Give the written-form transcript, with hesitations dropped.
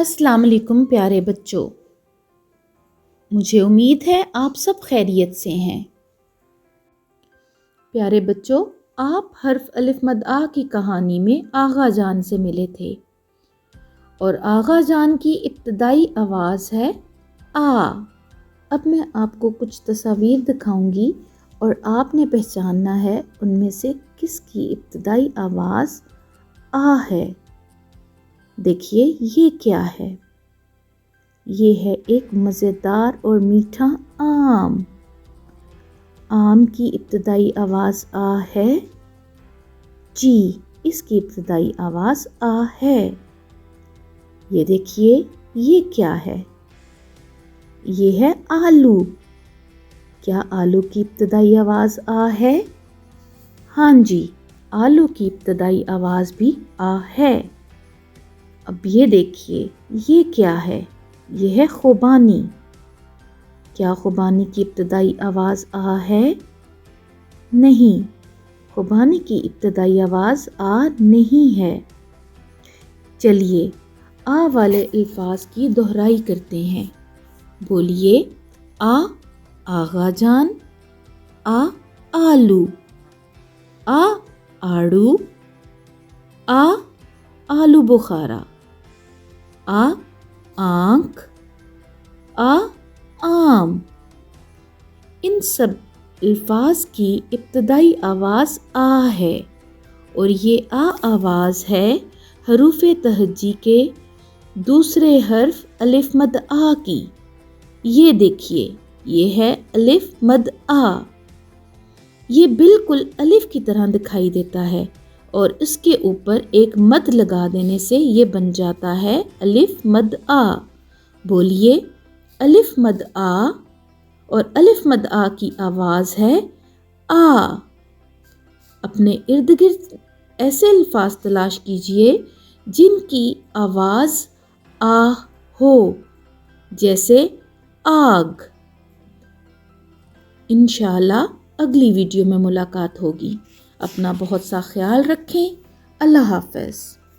السلام علیکم پیارے بچوں، مجھے امید ہے آپ سب خیریت سے ہیں۔ پیارے بچوں، آپ حرف الف مد آ کی کہانی میں آغا جان سے ملے تھے اور آغا جان کی ابتدائی آواز ہے آ۔ اب میں آپ کو کچھ تصاویر دکھاؤں گی اور آپ نے پہچاننا ہے ان میں سے کس کی ابتدائی آواز آ ہے۔ دیکھیے یہ کیا ہے؟ یہ ہے ایک مزیدار اور میٹھا آم۔ آم کی ابتدائی آواز آ ہے؟ جی، اس کی ابتدائی آواز آ ہے۔ یہ دیکھیے یہ کیا ہے؟ یہ ہے آلو۔ کیا آلو کی ابتدائی آواز آ ہے؟ ہاں جی، آلو کی ابتدائی آواز بھی آ ہے۔ اب یہ دیکھیے یہ کیا ہے؟ یہ ہے خوبانی۔ کیا خوبانی کی ابتدائی آواز آ ہے؟ نہیں، خوبانی کی ابتدائی آواز آ نہیں ہے۔ چلیے آ والے الفاظ کی دہرائی کرتے ہیں۔ بولیے آ آغا جان، آ آلو، آ آڑو، آ آلو بخارا، آ آنکھ، آ آم۔ ان سب الفاظ کی ابتدائی آواز آ ہے اور یہ آ آواز ہے حروف تہجی کے دوسرے حرف الف مد آ کی۔ یہ دیکھیے یہ ہے الف مد آ۔ یہ بالکل الف کی طرح دکھائی دیتا ہے اور اس کے اوپر ایک مد لگا دینے سے یہ بن جاتا ہے الف مد آ۔ بولیے الف مد آ، اور الف مد آ کی آواز ہے آ۔ اپنے ارد گرد ایسے الفاظ تلاش کیجئے جن کی آواز آ ہو، جیسے آگ۔ انشاءاللہ اگلی ویڈیو میں ملاقات ہوگی۔ اپنا بہت سا خیال رکھیں۔ اللہ حافظ۔